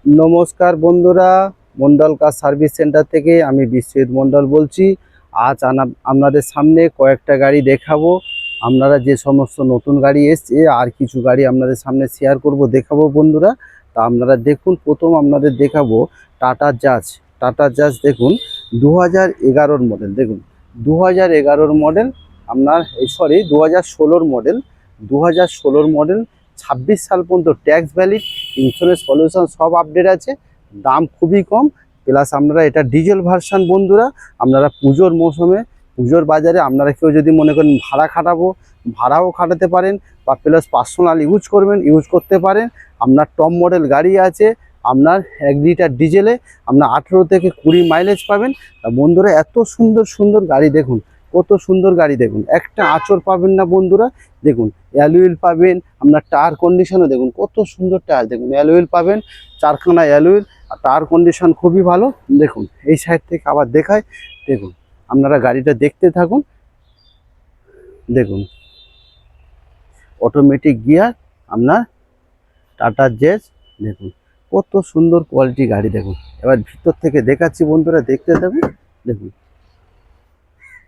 নমস্কার বন্ধুরা, Mondal car service centre থেকে আমি বিশ্বজিৎ মন্ডল বলছি। আজ আপনাদের সামনে কয়েকটা গাড়ি দেখাবো। আপনারা যে সমস্ত নতুন গাড়ি এসছে আর কিছু গাড়ি আপনাদের সামনে শেয়ার করব, দেখাবো বন্ধুরা। তা আপনারা দেখুন, প্রথম আপনাদের দেখাবো টাটা জাজ। টাটা জাজ দেখুন 2011 মডেল। দেখুন 2011 মডেল, আপনার সরি 2016 মডেল। 2016 মডেল, 26 সাল পর্যন্ত ট্যাক্স ভ্যালিড, ইন্স্যুরেন্স পলিউশন সব আপডেট আছে। দাম খুবই কম, প্লাস আপনারা এটা ডিজেল ভার্সান বন্ধুরা। আপনারা পুজোর মৌসুমে, পুজোর বাজারে আপনারা কেউ যদি মনে করেন ভাড়া খাটাবো, ভাড়াও খাটাতে পারেন, বা প্লাস পার্সোনাল ইউজ করবেন, ইউজ করতে পারেন। আপনার টপ মডেল গাড়ি আছে, আপনার 1 লিটার ডিজেলে আপনার 18 থেকে 20 মাইলেজ পাবেন। তা বন্ধুরা এত সুন্দর সুন্দর গাড়ি দেখুন, কত সুন্দর গাড়ি দেখুন, একটা আঁচড় পাবেন না বন্ধুরা। দেখুন অ্যালুইল পাবেন, আপনার টায়ার কন্ডিশনও দেখুন কত সুন্দর টায়ার। দেখুন অ্যালুইল পাবেন, 4খানা অ্যালুইল, আর টায়ার কন্ডিশন খুবই ভালো। দেখুন এই সাইড থেকে আবার দেখায়, দেখুন আপনারা গাড়িটা দেখতে থাকুন। দেখুন অটোমেটিক গিয়ার, আপনার টাটা জেজ। দেখুন কত সুন্দর কোয়ালিটি গাড়ি। দেখুন এবার ভিতর থেকে দেখাচ্ছি বন্ধুরা, দেখতে থাকুন। দেখুন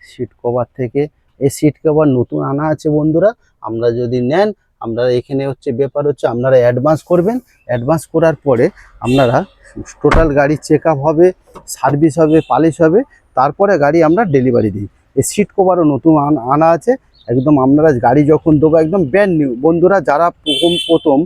সিট কভার থেকে, এই সিট কভার নতুন আনা আছে বন্ধুরা। আমরা যদি নেন, আপনারা এখানে হচ্ছে ব্যাপার হচ্ছে আপনারা অ্যাডভান্স করবেন। অ্যাডভান্স করার পরে আপনারা টোটাল গাড়ি চেক আপ হবে, সার্ভিস হবে, পালিশ হবে, তারপরে গাড়ি আমরা ডেলিভারি দিই। এই সিট কভারও নতুন আনা আছে একদম। আপনারা গাড়ি যখন দেবো একদম ব্র্যান্ড নিউ বন্ধুরা। যারা প্রথম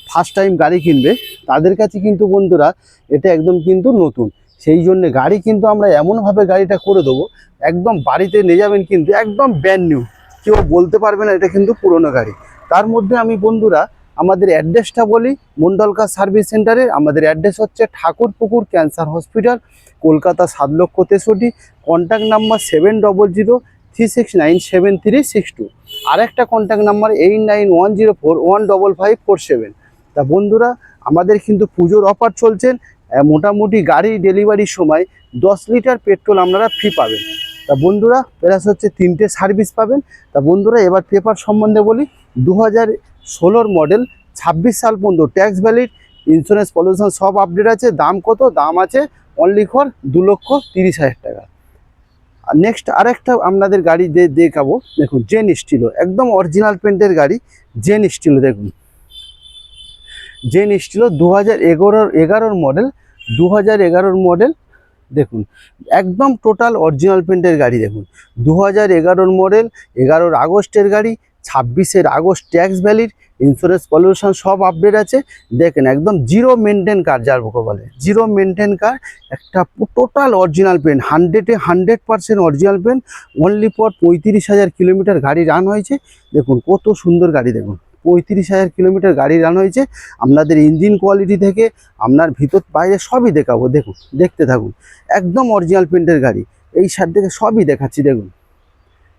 ফার্স্ট টাইম গাড়ি কিনবে তাদের কাছে কিন্তু বন্ধুরা এটা একদম কিন্তু নতুন। সেই জন্য গাড়ি কিন্তু আমরা এমনভাবে গাড়িটা করে দেবো, একদম বাড়িতে নিয়ে যাবেন কিন্তু একদম ব্র্যান্ড নিউ, কেউ বলতে পারবে না এটা কিন্তু পুরনো গাড়ি। তার মধ্যে আমি বন্ধুরা আমাদের অ্যাড্রেসটা বলি। মন্ডল কার সার্ভিস সেন্টারে আমাদের অ্যাড্রেস হচ্ছে Thakurpukur cancer hospital, Kolkata 7,63,000। Contact number 7003697362। আর একটা কন্ট্যাক্ট নাম্বার 8910415547। তা বন্ধুরা আমাদের কিন্তু পুজোর অফার চলছেন। মোটামুটি গাড়ি ডেলিভারির সময় 10 লিটার পেট্রোল আপনারা ফ্রি পাবেন। তা বন্ধুরা প্লাস হচ্ছে 3টে সার্ভিস পাবেন। তা বন্ধুরা এবার পেপার সম্বন্ধে বলি। 2016 মডেল, 26 সাল পর্যন্ত ট্যাক্স ভ্যালিড, ইন্স্যুরেন্স পলিউশন সব আপডেট আছে। দাম কত? দাম আছে অনলি ফর 2,30,000 টাকা। আর নেক্সট আরেকটা আপনাদের গাড়ি দেখাবো। দেখুন জেন স্টিলো, একদম অরিজিনাল পেন্টের গাড়ি, জেন স্টিলো। দেখুন জেন স্টিলো 2011 মডেল। 2011 মডেল, দেখুন একদম টোটাল অরিজিনাল পেন্টের গাড়ি। দেখুন 2011 মডেল, 11 আগস্টের গাড়ি, 26 August tax valid, insurance pollution সব আপডেট আছে। দেখেন একদম জিরো মেনটেন কার, যার বলে জিরো মেনটেন কার। একটা total original paint, 100% original paint. Only for 35,000 kilometre গাড়ি রান হয়েছে। দেখুন কত সুন্দর গাড়ি। দেখুন 35,000 কিলোমিটার গাড়ি রান হয়েছে। আপনাদের ইঞ্জিন কোয়ালিটি থেকে আপনার ভিতর বাইরে সবই দেখাবো। দেখুন দেখতে থাকুন, একদম অরিজিনাল প্রিন্টের গাড়ি। এই সাইড থেকে সবই দেখাচ্ছি। দেখুন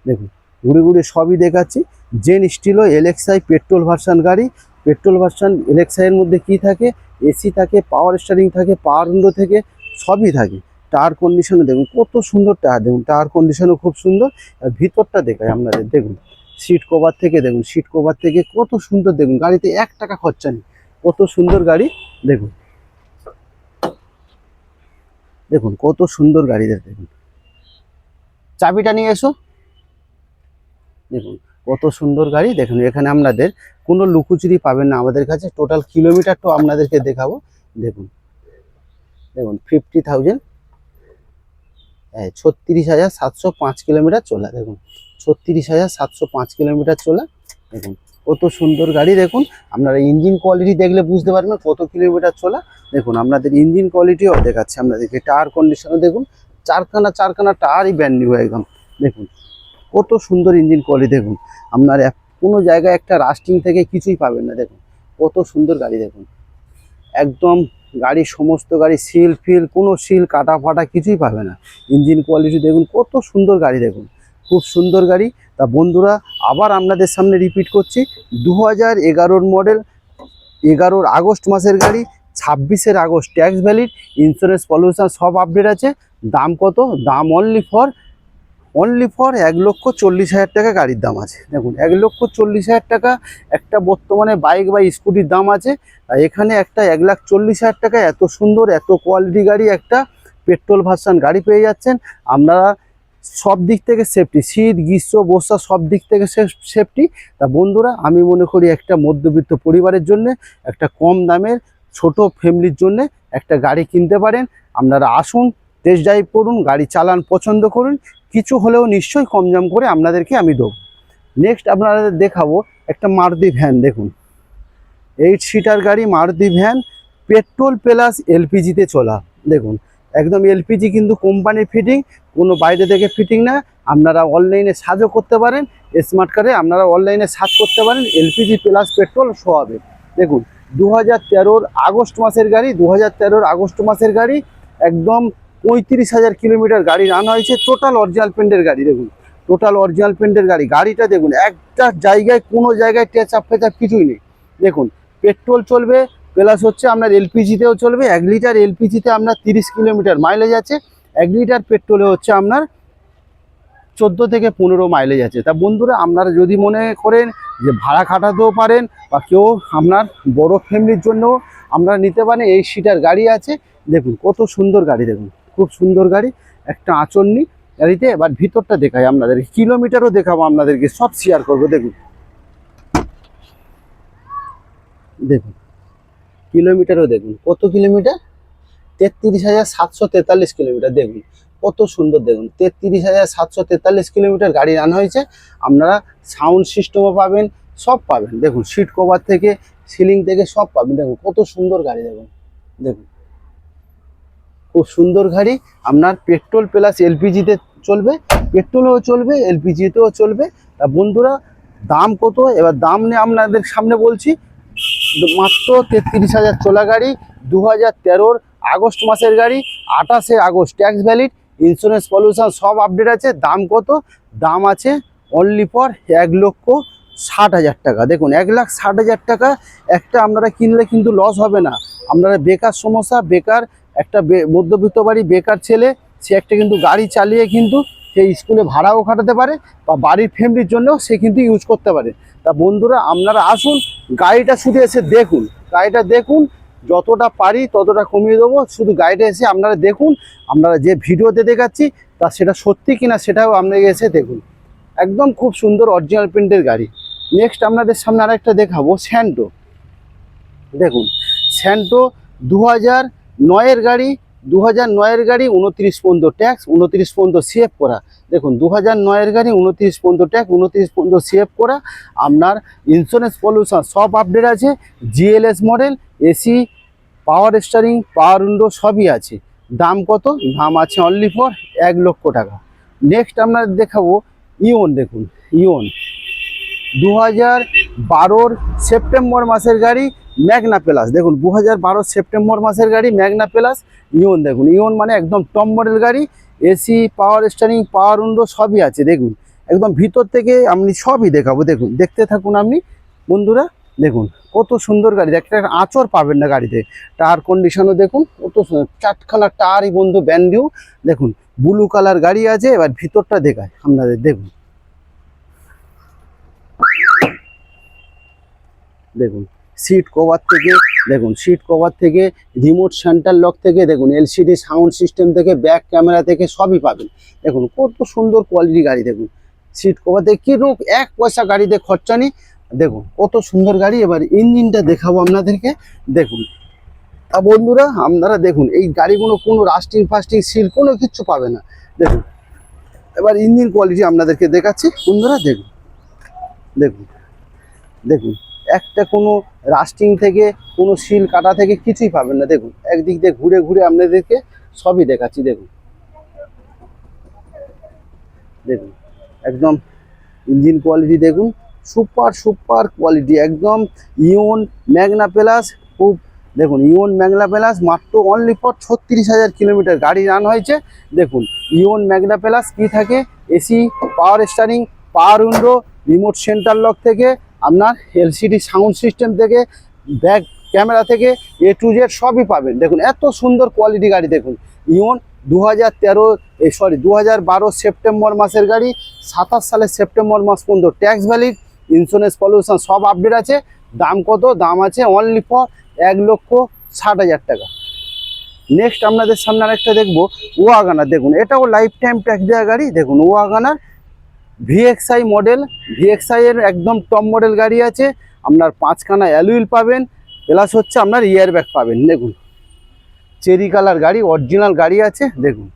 দেখুন ঘুরে ঘুরে সবই দেখাচ্ছি। জেন স্টিলো এলএক্সআই পেট্রোল ভার্সান গাড়ি। পেট্রোল ভার্সান এলএক্সআই এর মধ্যে কি থাকে? এসি থাকে, পাওয়ার স্টারিং থাকে, পাওয়ার উইন্ডো থেকে সবই থাকে। টায়ার কন্ডিশনে দেখুন কত সুন্দর টায়ার। দেখুন টায়ার কন্ডিশনও খুব সুন্দর। আর ভিতরটা দেখায় আপনাদের। দেখুন সিট কভার থেকে, দেখুন সিট কভার থেকে কত সুন্দর। দেখুন গাড়িতে 1 টাকা খরচা নেই, কত সুন্দর গাড়ি। দেখুন দেখুন কত সুন্দর গাড়ি। দেখুন চাবিটা নিয়ে এসো। দেখুন কত সুন্দর গাড়ি। দেখুন এখানে আপনাদের কোনো লুকোচুরি পাবেন না আমাদের কাছে। টোটাল কিলোমিটারটাও আপনাদেরকে দেখাবো। দেখুন দেখুন 50,000, 36,705 কিলোমিটার চলা। দেখুন 36,705 কিলোমিটার চলা। দেখুন কত সুন্দর গাড়ি। দেখুন আপনারা ইঞ্জিন কোয়ালিটি দেখলে বুঝতে পারবেন কত কিলোমিটার চলা। দেখুন আপনাদের ইঞ্জিন কোয়ালিটিও দেখাচ্ছে আপনাদেরকে। টায়ার কন্ডিশনও দেখুন, চারখানা টায়ারই ব্র্যান্ড নিউ একদম। দেখুন কত সুন্দর ইঞ্জিন কোয়ালিটি। দেখুন আপনার কোনো জায়গায় একটা রাস্টিং থেকে কিছুই পাবেন না। দেখুন কত সুন্দর গাড়ি। দেখুন একদম গাড়ির সমস্ত গাড়ি সিল ফিল, কোনো সিল কাটা ফাটা কিছুই পাবে না। ইঞ্জিন কোয়ালিটি দেখুন কত সুন্দর গাড়ি। দেখুন খুব সুন্দর গাড়ি। তা বন্ধুরা আবার আপনাদের সামনে রিপিট করছি, 2011 মডেল, 11 আগস্ট মাসের গাড়ি, 26 August tax valid, insurance pollution সব আপডেট আছে। দাম কত? দাম অনলি ফর অনলি ফর 1,40,000 টাকা গাড়ির দাম আছে। দেখুন 1,40,000 টাকা একটা বর্তমানে বাইক বা স্কুটির দাম আছে, আর এখানে একটা 1,40,000 টাকা এত সুন্দর এত কোয়ালিটি গাড়ি একটা পেট্রোল ভার্সন গাড়ি পেয়ে যাচ্ছেন আপনারা। সব দিক থেকে সেফটি, শীত গ্রীষ্ম বর্ষা সব দিক থেকে সেফটি। তা বন্ধুরা আমি মনে করি একটা মধ্যবিত্ত পরিবারের জন্য একটা কম দামের ছোট ফ্যামিলির জন্য একটা গাড়ি কিনতে পারেন। আপনারা আসুন, টেস্ট ড্রাইভ করুন, গাড়ি চালান, পছন্দ করুন, কিছু হলেও নিশ্চয়ই কম দাম করে আপনাদেরকে আমি দেবো। নেক্সট আপনাদের দেখাবো একটা মারুতি ভ্যান। দেখুন 8 সিটার গাড়ি মারুতি ভ্যান, পেট্রোল প্লাস এলপিজিতে চলা। দেখুন একদম এলপিজি কিন্তু কোম্পানির ফিটিং, কোনো বাইরে থেকে ফিটিং না। আপনারা অনলাইনে সার্চও করতে পারেন, স্মার্ট কার্ডে আপনারা অনলাইনে সার্চ করতে পারেন এলপিজি প্লাস পেট্রোল শো হবে। দেখুন 2013 আগস্ট মাসের গাড়ি, 2013 আগস্ট মাসের গাড়ি, একদম 35,000 কিলোমিটার গাড়ি রান হয়েছে। টোটাল অরিজিনাল পেন্টের গাড়ি। দেখুন টোটাল অরিজিনাল পেন্টের গাড়ি। গাড়িটা দেখুন একটা জায়গায় কোনো জায়গায় টেচাপ ফেচাপ কিছুই নেই। দেখুন পেট্রোল চলবে প্লাস হচ্ছে আপনার এলপিজিতেও চলবে। 1 লিটার এলপিজিতে আপনার 30 কিলোমিটার মাইলেজ আছে, 1 লিটার পেট্রোলে হচ্ছে আপনার 14 থেকে 15 মাইলেজ আছে। তা বন্ধুরা আপনারা যদি মনে করেন যে ভাড়া খাটাতেও পারেন বা কেউ আপনার বড় ফ্যামিলির জন্য আপনারা নিতে পারেন, 8 সিটার গাড়ি আছে। দেখুন কত সুন্দর গাড়ি, দেখুন খুব সুন্দর গাড়ি, একটা আঁচড়নি গাড়িতে। এবার ভিতরটা দেখাই আপনাদের, কিলোমিটারও দেখাবো আপনাদেরকে, সব শেয়ার করবো। দেখুন দেখুন কিলোমিটারও দেখুন কত কিলোমিটার, 33,743 কিলোমিটার। দেখুন কত সুন্দর, দেখুন 33,743 কিলোমিটার গাড়ি রান হয়েছে। আপনারা সাউন্ড সিস্টেমও পাবেন, সব পাবেন। দেখুন সিট কভার থেকে সিলিং থেকে সব পাবেন। দেখুন কত সুন্দর গাড়ি, দেখুন দেখুন খুব সুন্দর গাড়ি। আপনার পেট্রোল প্লাস এলপিজিতে চলবে, পেট্রোলও চলবে এলপিজিতেও চলবে। তা বন্ধুরা দাম কত, এবার দাম নিয়ে আপনাদের সামনে বলছি। মাত্র 33,000 চলা গাড়ি, 2013 আগস্ট মাসের গাড়ি, 28শে August tax valid, insurance pollution সব আপডেট আছে। দাম কত, দাম আছে অনলি ফর 1,60,000 টাকা। দেখুন 1,60,000 টাকা একটা আপনারা কিনলে কিন্তু লস হবে না। আপনারা বেকার সমস্যা, বেকার একটা মধ্যবিত্ত বাড়ি বেকার ছেলে, সে একটা কিন্তু গাড়ি চালিয়ে কিন্তু সেই স্কুলে ভাড়াও খাটাতে পারে বা বাড়ির ফ্যামিলির জন্য সে কিন্তু ইউজ করতে পারে। তা বন্ধুরা আপনারা আসুন, গাড়িটা শুধু এসে দেখুন, গাড়িটা দেখুন, যতটা পারি ততটা কমিয়ে দেবো। শুধু গাড়িটা এসে আপনারা দেখুন, আপনারা যে ভিডিওতে দেখাচ্ছি তা সেটা সত্যি কিনা সেটাও আপনাকে এসে দেখুন। একদম খুব সুন্দর অরিজিনাল প্রিন্টের গাড়ি। নেক্সট আপনাদের সামনে আরেকটা দেখাবো স্যান্টো। দেখুন স্যান্টো 2009-এর গাড়ি, 2009-এর গাড়ি, 29 পর্যন্ত ট্যাক্স, 29 পর্যন্ত সেভ করা। দেখুন 2009-এর গাড়ি, 29 পর্যন্ত ট্যাক্স, 29 পর্যন্ত সেভ করা। আপনার ইন্স্যুরেন্স পলিউশন সব আপডেট আছে, জিএলএস মডেল, এসি, পাওয়ার স্টারিং, পাওয়ার উইন্ডো সবই আছে। দাম কত, দাম আছে অনলি ফর 1 লক্ষ টাকা। নেক্সট আমরা দেখাবো ইওন। দেখুন ইওন 2012 সেপ্টেম্বর মাসের গাড়ি, ম্যাগনা প্লাস। দেখুন 2012 সেপ্টেম্বর মাসের গাড়ি, ম্যাগনা প্লাস ইওন। দেখুন ইওন মানে একদম টপ মডেল গাড়ি, এসি, পাওয়ার স্টারিং, পাওয়ার উইন্ডো সবই আছে। দেখুন একদম ভিতর থেকে আমি সবই দেখাবো, দেখুন দেখতে থাকুন আপনি বন্ধুরা। দেখুন কত সুন্দর গাড়ি, একটা আঁচড় পাবেন না গাড়িতে। টায়ার কন্ডিশনও দেখুন কত সুন্দর, 4খানা টায়ারই বন্ধু ব্র্যান্ড নিউ। দেখুন ব্লু কালার গাড়ি আছে। এবার ভিতরটা দেখায় আপনাদের, দেখুন দেখুন সিট কভার থেকে, দেখুন সিট কভার থেকে, রিমোট সেন্টার লক থেকে, দেখুন এলসিডি সাউন্ড সিস্টেম থেকে, ব্যাক ক্যামেরা থেকে সবই পাবেন। দেখুন কত সুন্দর কোয়ালিটি গাড়ি। দেখুন সিট কভার থেকে কিন্তু 1 পয়সা গাড়িতে খরচা নেই। দেখুন কত সুন্দর গাড়ি। এবার ইঞ্জিনটা দেখাবো আপনাদেরকে। দেখুন তা বন্ধুরা আপনারা দেখুন এই গাড়িগুলো কোনো রাস্টিং ফাস্টিং সিল কোনো কিচ্ছু পাবে না। দেখুন এবার ইঞ্জিন কোয়ালিটি আপনাদেরকে দেখাচ্ছি বন্ধুরা। দেখুন দেখুন দেখুন একটা কোনো রাস্টিং থেকে কোনো সিল কাটা থেকে কিছুই পাবেন না। দেখুন একদিক দিয়ে ঘুরে ঘুরে আপনাদেরকে সবই দেখাচ্ছি। দেখুন দেখুন একদম ইঞ্জিন কোয়ালিটি দেখুন, সুপার সুপার কোয়ালিটি একদম। ইওন ম্যাগনা প্লাস খুব, দেখুন ইওন ম্যাগনা প্লাস মাত্র অনলি ফর 36,000 কিলোমিটার গাড়ি রান হয়েছে। দেখুন ইওন ম্যাগনা প্লাস কী থাকে, এসি, পাওয়ার স্টারিং, পাওয়ার উইন্ডো, রিমোট সেন্টার লক থেকে, আপনার এলসিডি সাউন্ড সিস্টেম থেকে, ব্যাক ক্যামেরা থেকে, A to Z সবই পাবেন। দেখুন এত সুন্দর কোয়ালিটি গাড়ি। দেখুন ইওন 2012 সেপ্টেম্বর মাসের গাড়ি, 27 সালের সেপ্টেম্বর মাস পর্যন্ত ট্যাক্স ভ্যালিড, ইন্স্যুরেন্স পলিউশন সব আপডেট আছে। দাম কত? দাম আছে অনলি ফর 1,60,000 টাকা। নেক্সট আপনাদের সামনে আরেকটা দেখবো ওয়াগনার। দেখুন এটাও লাইফ টাইম ট্যাক্স দেওয়া গাড়ি। দেখুন ওয়াগনার ভিএক্সআই মডেল, ভিএক্সআই এর একদম টপ মডেল গাড়ি আছে। আপনার 5খানা অ্যালুইল পাবেন, প্লাস হচ্ছে আপনার ইয়ার ব্যাগ পাবেন। দেখুন চেরি কালার গাড়ি, অরিজিনাল গাড়ি আছে। দেখুন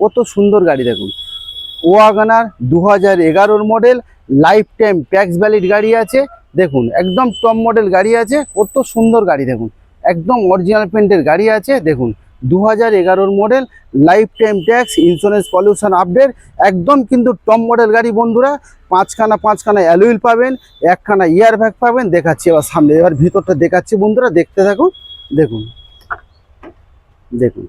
কত সুন্দর গাড়ি। দেখুন Wagon R 2011 model, life time tax valid গাড়ি আছে। দেখুন একদম টপ মডেল গাড়ি আছে, কত সুন্দর গাড়ি। দেখুন একদম অরিজিনাল পেন্টের গাড়ি আছে। দেখুন 2011 model, life time tax, insurance pollution update, একদম কিন্তু টপ মডেল গাড়ি বন্ধুরা। 5খানা অ্যালুইল পাবেন, 1খানা ইয়ার ব্যাগ পাবেন। দেখাচ্ছি এবার সামনে, এবার ভিতরটা দেখাচ্ছি বন্ধুরা, দেখতে থাকুন। দেখুন দেখুন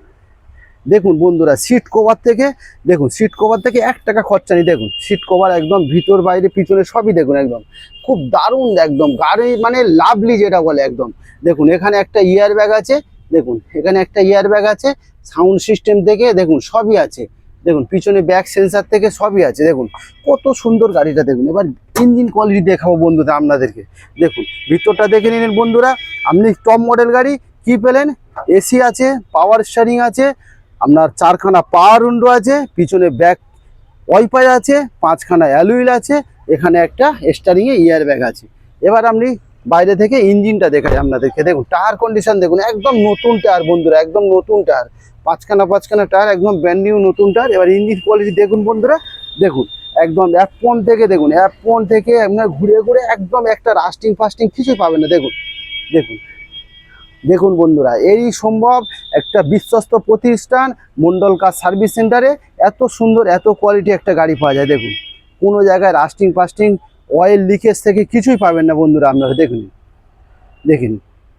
দেখুন বন্ধুরা, সিট কভার থেকে দেখুন, সিট কভার থেকে 1 টাকা খরচা নেই। দেখুন সিট কভার একদম ভিতর বাইরে পিছনে সবই দেখুন, একদম খুব দারুণ, একদম গাড়ি মানে লাভলি যেটা বলে একদম। দেখুন এখানে একটা ইয়ার ব্যাগ আছে। দেখুন এখানে একটা ইয়ার ব্যাগ আছে, সাউন্ড সিস্টেম থেকে দেখুন সবই আছে। দেখুন পিছনে ব্যাক সেন্সার থেকে সবই আছে। দেখুন কত সুন্দর গাড়িটা। দেখুন এবার ইঞ্জিন কোয়ালিটি দেখাবো বন্ধুরা আপনাদেরকে। দেখুন ভিতরটা দেখে নিন বন্ধুরা। আপনি টপ মডেল গাড়ি কি পেলেন? এসি আছে, পাওয়ার স্টিয়ারিং আছে, আপনার 4খানা পাওয়ার উইন্ডো আছে, পিছনে ব্যাক ওয়াইপার আছে, 5খানা অ্যালুইল আছে, এখানে একটা স্টিয়ারিংয়ে ইয়ার ব্যাগ আছে। এবার আপনি বাইরে থেকে ইঞ্জিনটা দেখাই আপনাদেরকে। দেখুন টায়ার কন্ডিশন দেখুন, একদম নতুন টায়ার বন্ধুরা, একদম নতুন টায়ার, 5খানা টায়ার, একদম ব্র্যান্ড নিউ নতুন টায়ার। এবার ইঞ্জিন কোয়ালিটি দেখুন বন্ধুরা। দেখুন একদম অ্যাপন থেকে, দেখুন অ্যাপন থেকে আপনার ঘুরে ঘুরে একদম একটা রাস্টিং ফাস্টিং কিছুই পাবেন না। দেখুন দেখুন দেখুন বন্ধুরা, এই সম্ভব একটা বিশ্বস্ত প্রতিষ্ঠান মন্ডল কার সার্ভিস সেন্টারে এত সুন্দর এত কোয়ালিটি একটা গাড়ি পাওয়া যায়। দেখুন কোনো জায়গায় রাস্টিং ফাস্টিং অয়েল লিকেজ থেকে কিছুই পাবেন না বন্ধুরা। আপনারা দেখুন দেখুন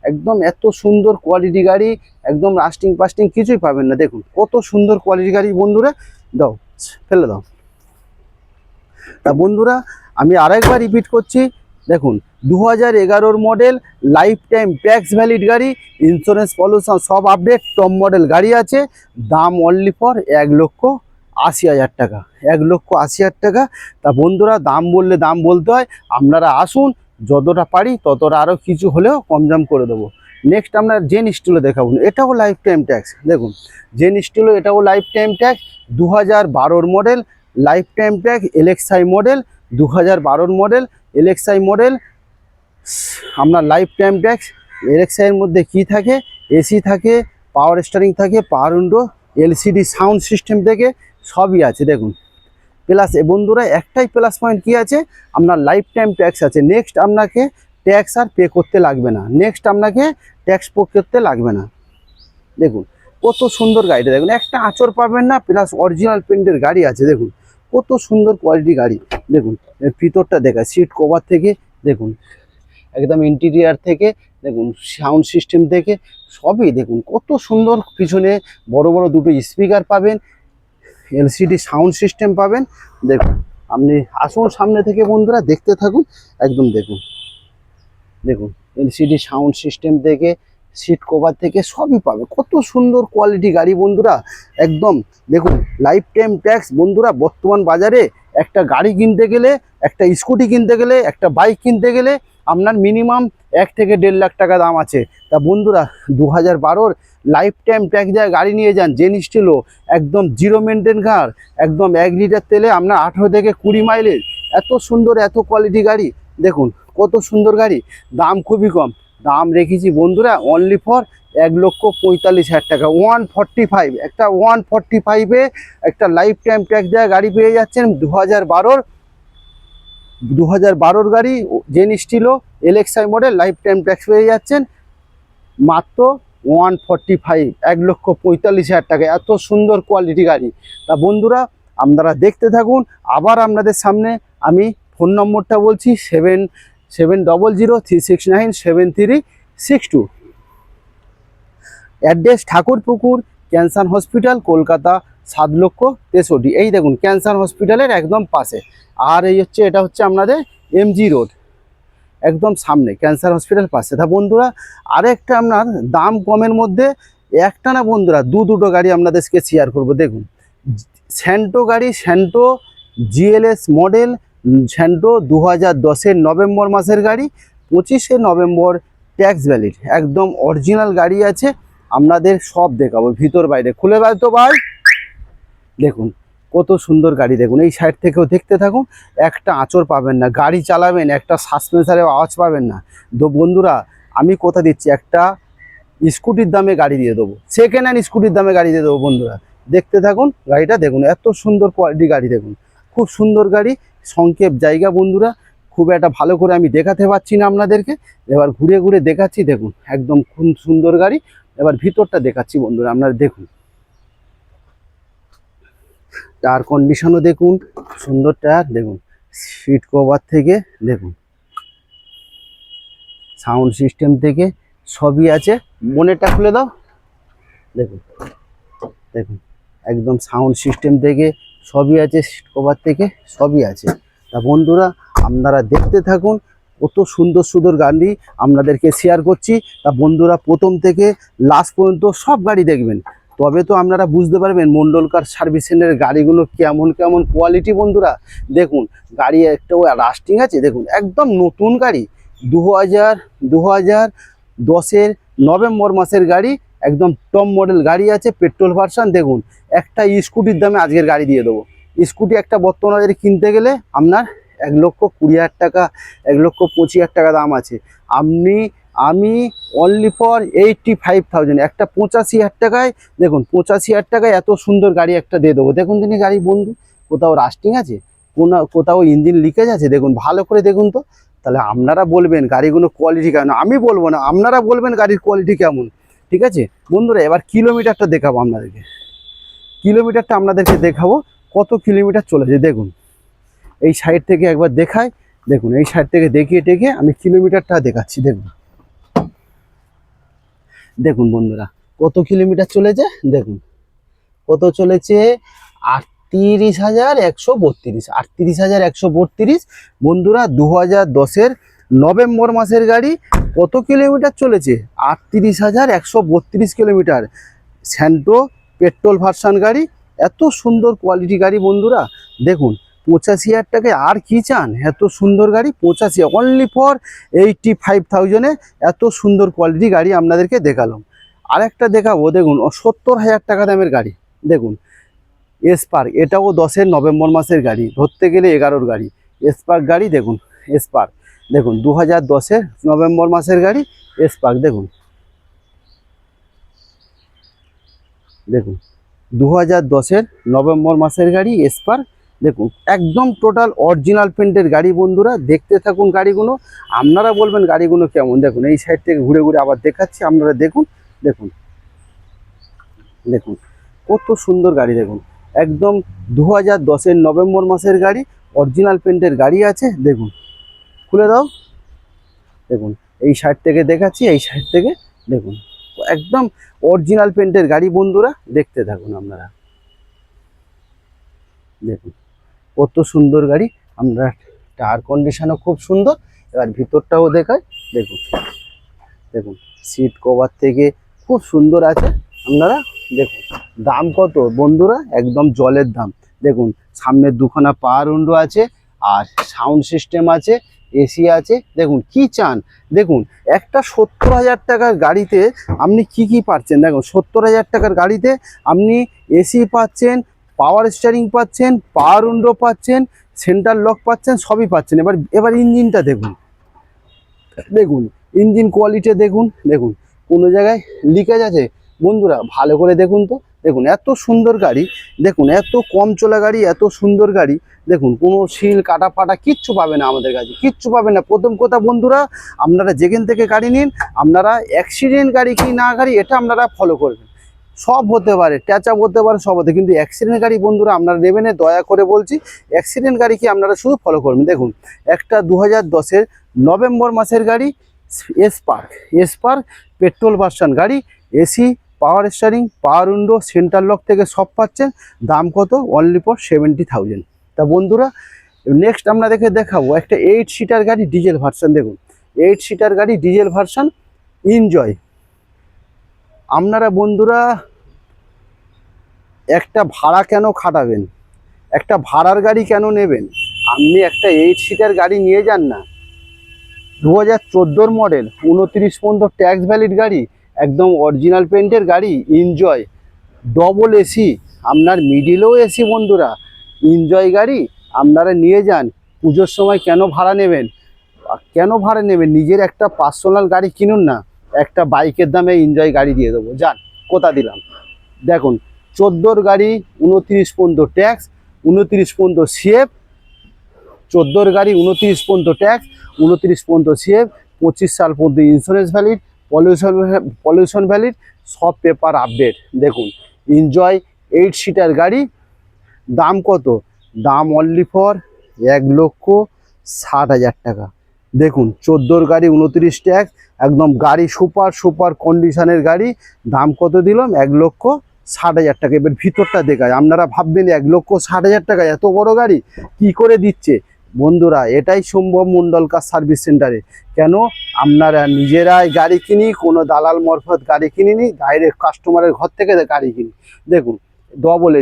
একদম এত সুন্দর কোয়ালিটি গাড়ি, একদম রাস্টিং ফাস্টিং কিছুই পাবেন না। দেখুন কত সুন্দর কোয়ালিটি গাড়ি বন্ধুরা। দাও ফেলে দাও। তা বন্ধুরা আমি আরেকবার রিপিট করছি। দেখুন 2011 model, life time tax valid গাড়ি, ইন্স্যুরেন্স পলিউশন সব আপডেট, টপ মডেল গাড়ি আছে। দাম অনলি ফর 1,80,000 টাকা, 1,80,000 টাকা। তা বন্ধুরা দাম বললে দাম বলতে হয়, আপনারা আসুন, যতটা পারি ততটা আরও কিছু হলেও কমজাম করে দেবো। নেক্সট আমরা জেন স্টিলও দেখাবো, এটাও লাইফ টাইম ট্যাক্স। দেখুন জেন স্টিলও এটাও life time tax, 2012 model, life time tax, LXi model, 2012 model, LXi model, আপনার লাইফ টাইম ট্যাক্স। এলএক্সআই এর মধ্যে কি থাকে? এসি থাকে, পাওয়ার স্টিয়ারিং থাকে, পাওয়ার উইন্ডো, এলসিডি সাউন্ড সিস্টেম থেকে সবই আছে। দেখুন প্লাস বন্ধুরা একটাই প্লাস পয়েন্ট কি আছে? আপনার লাইফ টাইম ট্যাক্স আছে। নেক্সট আপনাকে ট্যাক্স আর পে করতে লাগবে না, নেক্সট আপনাকে ট্যাক্স পে করতে লাগবে না। দেখুন কত সুন্দর গাড়িটা, দেখুন একটা আঁচড় পাবেন না, প্লাস অরিজিনাল পেন্টের গাড়ি আছে। দেখুন কত সুন্দর কোয়ালিটি গাড়ি। দেখুন এর ভিতরটা দেখায়, সিট কভার থেকে দেখুন, একদম ইন্টেরিয়ার থেকে দেখুন, সাউন্ড সিস্টেম থেকে সবই দেখুন কত সুন্দর। পিছনে বড় বড় দুটো স্পিকার পাবেন, এলসিডি সাউন্ড সিস্টেম পাবেন। দেখুন আপনি আসুন সামনে থেকে বন্ধুরা, দেখতে থাকুন একদম। দেখুন দেখুন এলসিডি সাউন্ড সিস্টেম থেকে, সিট কভার থেকে সবই পাবে। কত সুন্দর কোয়ালিটি গাড়ি বন্ধুরা একদম। দেখুন লাইফ টাইম ট্যাক্স বন্ধুরা, বর্তমান বাজারে একটা গাড়ি কিনতে গেলে, একটা স্কুটি কিনতে গেলে, একটা বাইক কিনতে গেলে আপনার মিনিমাম 1 থেকে 1.5 লাখ টাকা দাম আছে। তা বন্ধুরা 2012 লাইফ টাইম ট্যাক্স দেওয়া গাড়ি নিয়ে যান, জেন স্টিলও একদম জিরো মেনটেন কার, একদম 1 লিটার তেলে আপনার 18 থেকে 20 মাইলেজ, এত সুন্দর এত কোয়ালিটি গাড়ি। দেখুন কত সুন্দর গাড়ি, দাম খুবই কম। দাম রেখেছি বন্ধুরা অনলি ফর 1,45,000 টাকা, 145। একটা 145-এ একটা লাইফ টাইম ট্যাক্স দেওয়া গাড়ি পেয়ে যাচ্ছেন। 2012 গাড়ি, Zen Estilo LXI model, life time tax পেয়ে যাচ্ছেন মাত্র 145, 1,45,000 টাকা। এত সুন্দর কোয়ালিটি গাড়ি। তা বন্ধুরা আপনারা দেখতে থাকুন। আবার আপনাদের সামনে আমি ফোন নম্বরটা বলছি, 770036977362। Address Thakurpukur cancer hospital, Kolkata 7,63,000। এই দেখুন ক্যান্সার হসপিটালের একদম পাশে। আর এই হচ্ছে, এটা হচ্ছে আপনাদের এমজি রোড, একদম সামনে ক্যান্সার হসপিটাল পাশে। তা বন্ধুরা আরেকটা আপনার দাম কমের মধ্যে একটা না বন্ধুরা, দুটো গাড়ি আপনাদেরকে শেয়ার করব। দেখুন স্যান্টো গাড়ি, স্যান্টো জিএলএস মডেল, স্যান্টো 2010-এর নভেম্বর মাসের গাড়ি, 25শে নভেম্বর ট্যাক্স ভ্যালিড, একদম অরিজিনাল গাড়ি আছে। আপনাদের সব দেখাবো ভিতর বাইরে, খুলে দেয় তো ভাই। দেখুন কত সুন্দর গাড়ি, দেখুন এই সাইড থেকেও দেখতে থাকুন, একটা আঁচড় পাবেন না, গাড়ি চালাবেন একটা সাসপেন্সারের আওয়াজ পাবেন না। তো বন্ধুরা আমি কথা দিচ্ছি, একটা স্কুটির দামে গাড়ি দিয়ে দেবো, সেকেন্ড হ্যান্ড স্কুটির দামে গাড়ি দিয়ে দেবো। বন্ধুরা দেখতে থাকুন গাড়িটা, দেখুন এত সুন্দর কোয়ালিটি গাড়ি, দেখুন খুব সুন্দর গাড়ি। সংক্ষেপ জায়গা বন্ধুরা, খুব একটা ভালো করে আমি দেখাতে পারছি না আপনাদেরকে, এবার ঘুরে ঘুরে দেখাচ্ছি। দেখুন একদম খুব সুন্দর গাড়ি। এবার ভিতরটা দেখাচ্ছি বন্ধুরা, আপনারা দেখুন টায়ার কন্ডিশনও দেখুন, সুন্দর টায়ার, দেখুন সিট কভার থেকে দেখুন, সাউন্ড সিস্টেম থেকে সবই আছে। মনেরটা খুলে দাও, দেখুন দেখুন একদম সাউন্ড সিস্টেম থেকে সবই আছে, সিট কভার থেকে সবই আছে। তা বন্ধুরা আপনারা দেখতে থাকুন, কত সুন্দর সুন্দর গাড়ি আপনাদেরকে শেয়ার করছি। তা বন্ধুরা প্রথম থেকে লাস্ট পর্যন্ত সব গাড়ি দেখবেন, তবে তো আপনারা বুঝতে পারবেন মন্ডল কার সার্ভিস সেন্টারের গাড়িগুলো কেমন কেমন কোয়ালিটি। বন্ধুরা দেখুন গাড়ি একটা রাস্টিং আছে, দেখুন একদম নতুন গাড়ি, 2010-এর নভেম্বর মাসের গাড়ি, একদম টপ মডেল গাড়ি আছে, পেট্রোল ভার্সন। দেখুন একটা স্কুটির দামে আজকের গাড়ি দিয়ে দেবো। স্কুটি একটা বর্তমান বাজারে কিনতে গেলে আপনার 1,20,000 টাকা, 1,25,000 টাকা দাম আছে। আমি অনলি ফর 85,000, একটা 85,000 টাকায়, দেখুন 85,000 টাকায় এত সুন্দর গাড়ি একটা দিয়ে দেবো। দেখুন তিনি গাড়ি বন্ধু, কোথাও রাস্টিং আছে, কোথাও ইঞ্জিন লিকেজ আছে, দেখুন ভালো করে দেখুন তো। তাহলে আপনারা বলবেন গাড়িগুলো কোয়ালিটি কেমন, আমি বলবো না, আপনারা বলবেন গাড়ির কোয়ালিটি কেমন। ঠিক আছে বন্ধুরা, এবার কিলোমিটারটা দেখাবো আপনাদেরকে, কিলোমিটারটা আপনাদেরকে দেখাবো কত কিলোমিটার চলেছে। দেখুন এই সাইড থেকে একবার দেখায়, দেখুন এই সাইড থেকে দেখিয়ে টেকে আমি কিলোমিটারটা দেখাচ্ছি। দেখুন দেখুন বন্ধুরা কত কিলোমিটার চলেছে, দেখুন কত চলেছে, 38,132, 38,132। বন্ধুরা 2010-এর নভেম্বর মাসের গাড়ি, কত কিলোমিটার চলেছে, 38,132 কিলোমিটার। স্যান্টো পেট্রোল ভার্সন গাড়ি, এত সুন্দর কোয়ালিটি গাড়ি বন্ধুরা। দেখুন 85,000 টাকায় আর কি চান, এত সুন্দর গাড়ি 85, অনলি ফর 85,000-এ এত সুন্দর কোয়ালিটি গাড়ি আপনাদেরকে দেখালাম। আরেকটা দেখাবো, দেখুন 70,000 টাকা দামের গাড়ি, দেখুন স্পার্ক, এটাও 10-এর নভেম্বর মাসের গাড়ি, ধরতে গেলে 11-র গাড়ি। স্পার্ক গাড়ি দেখুন, স্পার্ক দেখুন 2010-এর নভেম্বর মাসের গাড়ি, স্পার্ক দেখুন, দেখুন 2010-এর নভেম্বর মাসের গাড়ি স্পার্ক। দেখুন একদম টোটাল অরিজিনাল পেন্টের গাড়ি। বন্ধুরা দেখতে থাকুন গাড়িগুলো, আপনারা বলবেন গাড়িগুলো কেমন। দেখুন এই সাইড থেকে ঘুরে ঘুরে আবার দেখাচ্ছি, আপনারা দেখুন, দেখুন দেখুন কত সুন্দর গাড়ি। দেখুন একদম 2010-এর নভেম্বর মাসের গাড়ি, অরিজিনাল পেন্টের গাড়ি আছে। দেখুন খুলে দাও, দেখুন এই সাইড থেকে দেখাচ্ছি, এই সাইড থেকে দেখুন একদম অরিজিনাল পেন্টের গাড়ি। বন্ধুরা দেখতে থাকুন আপনারা, দেখুন কত সুন্দর গাড়ি। আমরা টায়ার কন্ডিশনও খুব সুন্দর। এবার ভিতরটাও দেখায়, দেখুন দেখুন সিট কভার থেকে খুব সুন্দর আছে। আপনারা দেখুন দাম কত বন্ধুরা, একদম জলের দাম। দেখুন সামনের দুখানা পাওয়ার উইন্ডো আছে, আর সাউন্ড সিস্টেম আছে, এসি আছে। দেখুন কি চান, দেখুন একটা 70,000 টাকার গাড়িতে আপনি কি পাচ্ছেন। দেখুন 70,000 টাকার গাড়িতে আপনি এসি পাচ্ছেন, পাওয়ার স্টিয়ারিং পাচ্ছেন, পাওয়ার উইন্ডো পাচ্ছেন, সেন্টার লক পাচ্ছেন, সবই পাচ্ছেন। এবার ইঞ্জিনটা দেখুন, দেখুন ইঞ্জিন কোয়ালিটি দেখুন, দেখুন কোনো জায়গায় লিকেজ আছে বন্ধুরা, ভালো করে দেখুন তো। দেখুন এত সুন্দর গাড়ি, দেখুন এত কম চলা গাড়ি, এত সুন্দর গাড়ি। দেখুন কোনো শিল কাটা ফাটা কিচ্ছু পাবে না আমাদের কাছে, কিচ্ছু পাবে না। প্রথম কথা বন্ধুরা, আপনারা যেখান থেকে গাড়ি নিন, আপনারা অ্যাক্সিডেন্ট গাড়ি কি না গাড়ি এটা আপনারা ফলো করবেন। সব হতে পারে, ট্যাচ আপ হতে পারে, সব হতে, কিন্তু অ্যাক্সিডেন্ট গাড়ি বন্ধুরা আপনারা নেবেন, দয়া করে বলছি। অ্যাক্সিডেন্ট গাড়ি কি আপনারা শুধু ফলো করবেন। দেখুন একটা 2010-এর নভেম্বর মাসের গাড়ি, স্পার্ক, স্পার্ক পেট্রোল ভার্সন গাড়ি, এসি, পাওয়ার স্টিয়ারিং, পাওয়ার উইন্ডো, সেন্টার লক থেকে সব পাচ্ছেন। দাম কত, অনলি ফর 70,000। তা বন্ধুরা নেক্সট আপনাদেরকে দেখাবো একটা 8 সিটার গাড়ি ডিজেল ভার্সন। দেখুন 8 সিটার গাড়ি ডিজেল ভার্সন এনজয়, আপনারা বন্ধুরা একটা ভাড়া কেন খাটাবেন, একটা ভাড়ার গাড়ি কেন নেবেন? আপনি একটা 8 সিটার গাড়ি নিয়ে যান না, 2014 মডেল, 29 পর্যন্ত ট্যাক্স ভ্যালিড গাড়ি, একদম অরিজিনাল পেন্টের গাড়ি, এনজয়, ডবল এসি, আপনার মিডিলেও এসি বন্ধুরা, এনজয় গাড়ি আপনারা নিয়ে যান। পুজোর সময় কেন ভাড়া নেবেন? কেন ভাড়া নেবেন? নিজের একটা পার্সোনাল গাড়ি কিনুন না, একটা বাইকের দামে এনজয় গাড়ি দিয়ে দেবো, যান। কোথা দিলাম দেখুন, 14 গাড়ি, 29 পর্যন্ত ট্যাক্স, 29 পর্যন্ত সিএফ, 14 গাড়ি, 29 পর্যন্ত ট্যাক্স, 29 পর্যন্ত সিএফ, 25 সাল পর্যন্ত ইন্স্যুরেন্স ভ্যালিড, পলিউশন ভ্যালিড, সব পেপার আপডেট। দেখুন এনজয় 8 সিটার গাড়ি, দাম কত? দাম অনলি ফর 1,60,000 টাকা। দেখুন 14 গাড়ি, 29 ট্যাক্স, একদম গাড়ি সুপার কন্ডিশনের গাড়ি, দাম কত দিলাম? 1,60,000 টাকা। এবার ভিতরটা দেখায়, আপনারা ভাববেন 1,60,000 টাকা এত বড় গাড়ি কি করে দিচ্ছে? বন্ধুরা এটাই সম্ভব মন্ডল কার সার্ভিস সেন্টারে। কেন? আপনারা নিজেরাই গাড়ি কিনি, কোনো দালাল মারফত গাড়ি কিনিনি, ডাইরেক্ট কাস্টমারের ঘর থেকে গাড়ি কিনি। দেখুন ডবল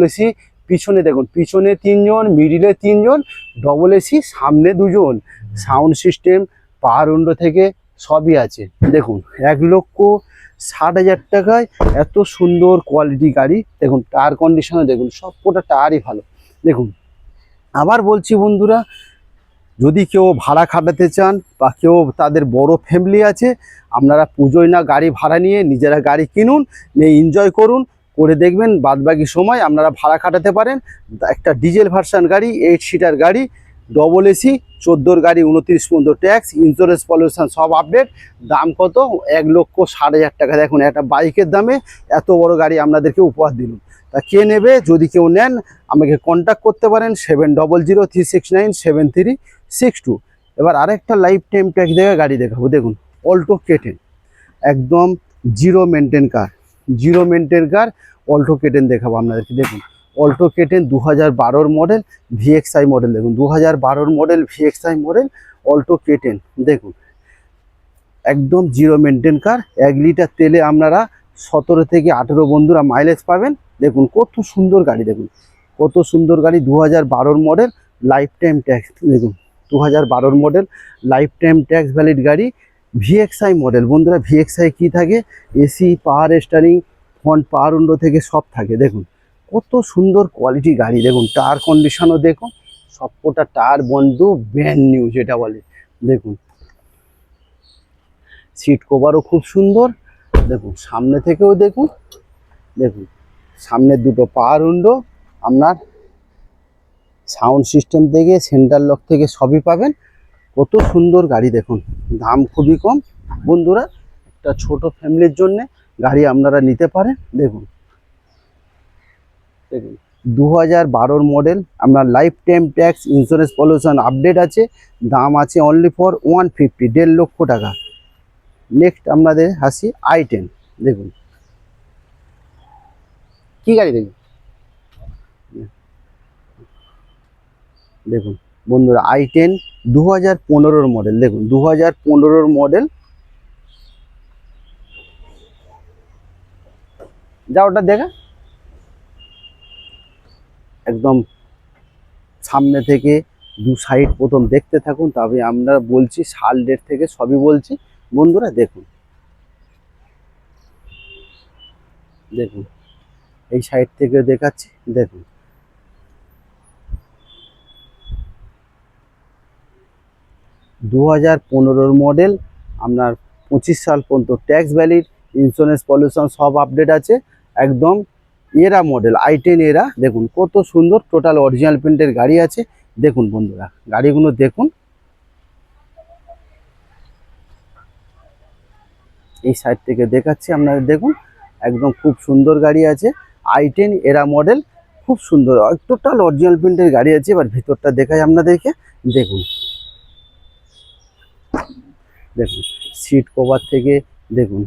এসি, পিছনে দেখুন, পিছনে 3 জন, মিডিলে 3 জন, ডবল এসি, সামনে 2 জন, সাউন্ড সিস্টেম, পাওয়ার উইন্ডো থেকে সবই আছে। দেখুন 1,60,000 টাকায় এত সুন্দর কোয়ালিটি গাড়ি। দেখুন টায়ার কন্ডিশনে দেখুন, সব কটা টায়ারই ভালো। দেখুন আবার বলছি বন্ধুরা, যদি কেউ ভাড়া খাটাতে চান বা কেউ তাদের বড় ফ্যামিলি আছে, আপনারা পুজোয় না গাড়ি ভাড়া নিয়ে নিজেরা গাড়ি কিনুন, নিয়ে এনজয় করুন, করে দেখবেন বাদবাকি সময় আপনারা ভাড়া খাটাতে পারেন। একটা ডিজেল ভার্সন গাড়ি, 8 সিটার গাড়ি, ডবল এসি, 14 গাড়ি, 29 পর্যন্ত ট্যাক্স, ইন্স্যুরেন্স পলিউশন সব আপডেট, দাম কত? 1,60,000 টাকা। দেখুন একটা বাইকের দামে এত বড় গাড়ি আপনাদেরকে উপহার দিলুম। তা কে নেবে? যদি কেউ নেন আমাকে কন্ট্যাক্ট করতে পারেন 7003697362। এবার আরেকটা লাইফ টাইম ট্যাক্স দেখে গাড়ি দেখাবো। দেখুন অল্টো কেটেন, একদম জিরো মেনটেন কার, অল্টো কেটেন দেখাবো আপনাদেরকে। দেখুন Alto K ten 2012 model, VXI model. দেখুন 2012 model, VXI model, Alto K ten. দেখুন একদম জিরো মেনটেন কার, 1 লিটার তেলে আপনারা 17 থেকে 18 বন্ধুরা মাইলেজ পাবেন। দেখুন কত সুন্দর গাড়ি, দেখুন কত সুন্দর গাড়ি, 2012 মডেল, লাইফ টাইম ট্যাক্স। দেখুন 2012 model, life time tax valid গাড়ি, ভিএক্সআই মডেল। বন্ধুরা ভিএক্সআই কি থাকে? এসি, পাওয়ার স্টারিং, ফ্রন্ট পাওয়ার উইন্ডো থেকে সব থাকে। দেখুন কত সুন্দর কোয়ালিটি গাড়ি। দেখুন টায়ার কন্ডিশনও দেখুন, সবকটা টায়ার বন্ধু ব্র্যান্ড নিউ যেটা বলে। দেখুন সিট কভারও খুব সুন্দর। দেখুন সামনে থেকেও দেখুন, দেখুন সামনের দুটো পাওয়ার উইন্ডো, আপনার সাউন্ড সিস্টেম থেকে সেন্টার লক থেকে সবই পাবেন। কত সুন্দর গাড়ি। দেখুন দাম খুবই কম বন্ধুরা, একটা ছোট ফ্যামিলির জন্য গাড়ি আপনারা নিতে পারেন। দেখুন দেখুন 2012 মডেল, আপনার life time tax, insurance pollution update আছে, দাম আছে অনলি ফর 150, 1.5 লক্ষ টাকা। নেক্সট আপনাদের হাসি i10। দেখুন কি গাড়ি দেখুন, দেখুন বন্ধুরা i10 2015 মডেল। দেখুন 2015 মডেল, যা ওটা দেখা, একদম সামনে থেকে দু সাইড প্রথম দেখতে থাকুন, তবে আমরা বলছি সাল ডেট থেকে সবই বলছি বন্ধুরা। দেখুন দেখুন এই সাইড থেকে দেখাচ্ছি। দেখুন 2015 মডেল, আপনার 25 সাল পর্যন্ত ট্যাক্স ভ্যালিড, ইন্স্যুরেন্স পলিউশন সব আপডেট আছে, একদম এরা মডেল, i10 এরা। দেখুন কত সুন্দর, টোটাল অরিজিনাল প্রিন্টের গাড়ি আছে। দেখুন বন্ধুরা গাড়িগুলো দেখুন, এই সাইড থেকে দেখাচ্ছি আপনাদের। দেখুন একদম খুব সুন্দর গাড়ি আছে, i10 এরা মডেল, খুব সুন্দর টোটাল অরিজিনাল প্রিন্টের গাড়ি আছে। এবার ভিতরটা দেখাই আপনাদেরকে। দেখুন দেখুন সিট কভার থেকে দেখুন,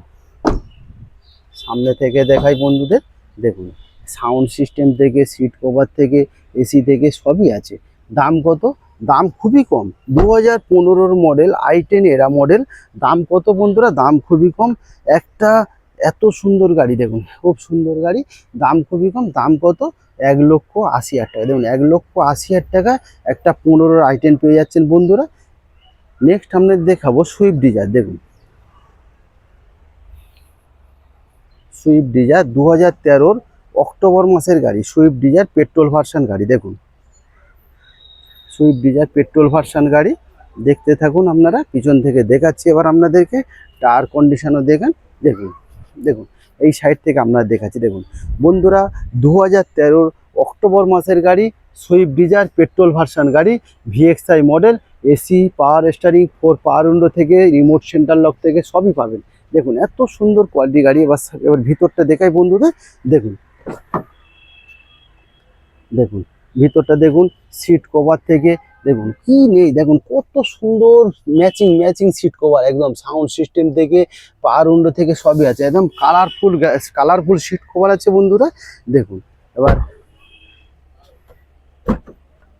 সামনে থেকে দেখাই বন্ধুদের। দেখুন সাউন্ড সিস্টেম থেকে, সিট কভার থেকে, এসি থেকে সবই আছে। দাম কত? দাম খুবই কম, 2015 মডেল, i10 এরা মডেল, দাম কত বন্ধুরা? দাম খুবই কম, একটা এত সুন্দর গাড়ি দেখুন, খুব সুন্দর গাড়ি, দাম খুবই কম। দাম কত? 1,80,000 টাকা। দেখুন 1,80,000 টাকা একটা 15 আইটেম পেয়ে যাচ্ছেন বন্ধুরা। নেক্সট আমরা দেখাবো সুইফট ডিজায়ার। দেখুন সুইফট ডিজায়ার 2013 অক্টোবর মাসের গাড়ি, সুইফট ডিজায়ার পেট্রোল ভার্সন গাড়ি। দেখুন সুইফট ডিজায়ার পেট্রোল ভার্সন গাড়ি, দেখতে থাকুন আপনারা। পিছন থেকে দেখাচ্ছি এবার আপনাদেরকে, টায়ার কন্ডিশনও দেখেন। দেখুন দেখুন এই সাইড থেকে আপনারা দেখাচ্ছি। দেখুন বন্ধুরা 2013 অক্টোবর মাসের গাড়ি, সুইফট ডিজায়ার পেট্রোল ভার্সন গাড়ি, ভিএক্সআই মডেল, এসি, পাওয়ার স্টারিং, 4 পাওয়ার উইন্ডো থেকে, রিমোট সেন্টার লক থেকে সবই পাবেন। দেখুন এত সুন্দর কোয়ালিটি গাড়ি। এবার ভিতরটা দেখাই বন্ধুদের। দেখুন দেখুন ভিতরটা দেখুন, সিট কভার থেকে দেখুন কি নেই, দেখুন কত সুন্দর ম্যাচিং ম্যাচিং সিট কভার, একদম সাউন্ড সিস্টেম থেকে পাওয়ার উইন্ডো থেকে সবই আছে, একদম কালারফুল সিট কভার আছে বন্ধুরা। দেখুন এবার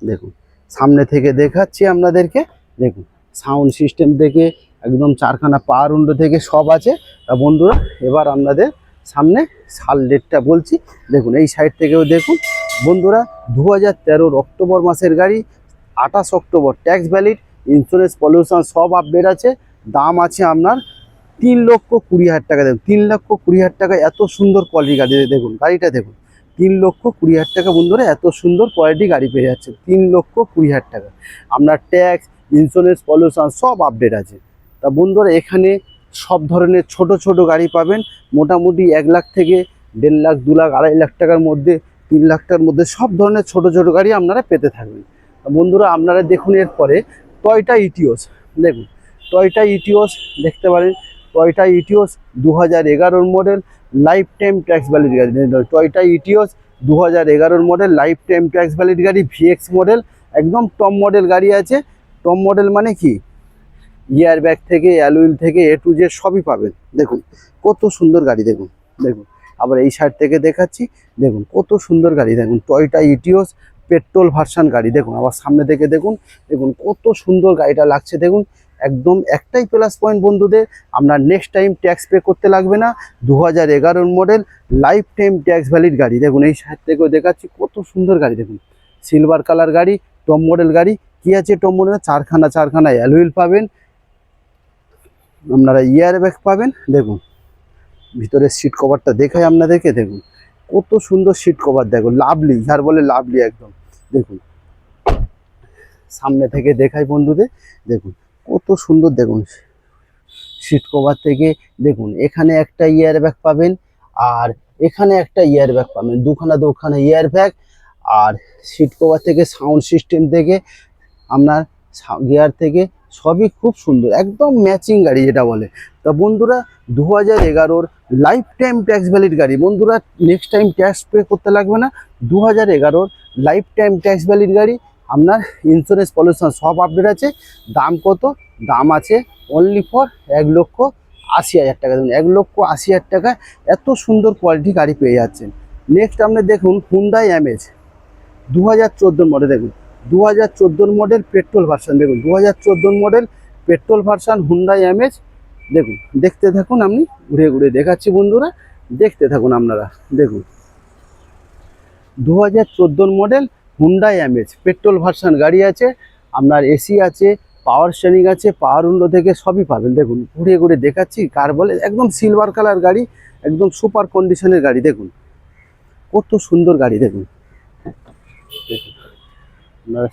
দেখুন সামনে থেকে দেখাচ্ছি আপনাদেরকে। দেখুন সাউন্ড সিস্টেম থেকে একদম 4খানা পাওয়ার উইন্ডো থেকে সব আছে। তা বন্ধুরা এবার আপনাদের সামনে সাল ডেটটা বলছি। দেখুন এই সাইড থেকেও দেখুন বন্ধুরা, 2013 অক্টোবর মাসের গাড়ি, 28 October tax valid, insurance pollution সব আপডেট আছে। দাম আছে আপনার 3,20,000 টাকা। দেখুন 3,20,000 টাকা এত সুন্দর কোয়ালিটি গাড়ি। দেখুন গাড়িটা দেখুন, 3,20,000 টাকা বন্ধুরা এত সুন্দর কোয়ালিটি গাড়ি পেয়ে যাচ্ছে 3,20,000 টাকা। আপনার ট্যাক্স, ইন্স্যুরেন্স, পলিউশন সব আপডেট আছে। তা বন্ধুরা এখানে সব ধরনের ছোট ছোট গাড়ি পাবেন, মোটামুটি 1 লাখ থেকে 1.5 লাখ, 2 লাখ, 2.5 লাখ টাকার মধ্যে, 3 লাখ টাকার মধ্যে সব ধরনের ছোট ছোট গাড়ি আপনারা পেতে থাকবেন। তা বন্ধুরা আপনারা দেখুন এরপরে টয়োটা ইটিওস। দেখুন টয়োটা ইটিওস দেখতে পারেন, Toyota Etios 2011 model, life time tax valid গাড়ি। Toyota Etios 2011 model, life time tax valid গাড়ি, ভিএক্স মডেল, একদম টপ মডেল গাড়ি আছে। টপ মডেল মানে কি, ইয়ার ব্যাগ থেকে, অ্যালুইল থেকে, এ টু জেড সবই পাবেন। দেখুন কত সুন্দর গাড়ি। দেখুন দেখুন আবার এই সাইড থেকে দেখাচ্ছি। দেখুন কত সুন্দর গাড়ি। দেখুন টয়োটা ইটিওস পেট্রোল ভার্সন গাড়ি। দেখুন আবার সামনে থেকে দেখুন, দেখুন কত সুন্দর গাড়িটা লাগছে। দেখুন একদম একটাই প্লাস পয়েন্ট বন্ধুদের, আপনার নেক্সট টাইম ট্যাক্স পে করতে লাগবে না। 2011 model, life time tax valid গাড়ি। দেখুন এই সাইড থেকেও দেখাচ্ছি কত সুন্দর গাড়ি। দেখুন সিলভার কালার গাড়ি, টপ মডেল গাড়ি। কি আছে টপ মডেল? 4খানা অ্যালুইল পাবেন, আপনারা ইয়ার ব্যাগ পাবেন। দেখুন ভিতরের সিট কভারটা দেখাই আপনাদেরকে। দেখুন কত সুন্দর সিট কভার। দেখুন লাভলি, যার বলে লাভলি একদম। দেখুন সামনে থেকে দেখাই বন্ধুদের। দেখুন কত সুন্দর। দেখুন সিট কভার থেকে দেখুন এখানে একটা ইয়ার ব্যাগ পাবেন, আর এখানে একটা ইয়ার ব্যাগ পাবেন, দুখানা ইয়ার ব্যাগ। আর সিট কভার থেকে, সাউন্ড সিস্টেম থেকে, আপনার গিয়ার থেকে সবই খুব সুন্দর, একদম ম্যাচিং গাড়ি যেটা বলে। তা বন্ধুরা 2011 লাইফ টাইম ট্যাক্স ভ্যালিড গাড়ি। বন্ধুরা নেক্সট টাইম ট্যাক্স পে করতে লাগবে না। 2011 লাইফ টাইম ট্যাক্স ভ্যালিড গাড়ি, আপনার ইন্স্যুরেন্স পলিউশন সব আপডেট আছে। দাম কত? দাম আছে অনলি ফর 1,80,000 টাকা। দেখুন 1,80,000 টাকা এত সুন্দর কোয়ালিটি গাড়ি পেয়ে যাচ্ছেন। নেক্সট আপনি দেখুন হুন্ডাই অ্যামেজ 2014 মডেল। দেখুন 2014 মডেল পেট্রোল ভার্সন। দেখুন 2014 model petrol version Hyundai amaze. দেখুন দেখতে থাকুন, আমি ঘুরে ঘুরে দেখাচ্ছি বন্ধুরা, দেখতে থাকুন আপনারা। দেখুন 2014 model Hyundai amaze petrol version গাড়ি আছে। আপনার এসি আছে, পাওয়ার স্টিয়ারিং আছে, পাওয়ার উইন্ডো থেকে সবই পাবেন। দেখুন ঘুরে ঘুরে দেখাচ্ছি কার বলে, একদম সিলভার কালার গাড়ি, একদম সুপার কন্ডিশনের গাড়ি। দেখুন কত সুন্দর গাড়ি। দেখুন দেখুন আপনারা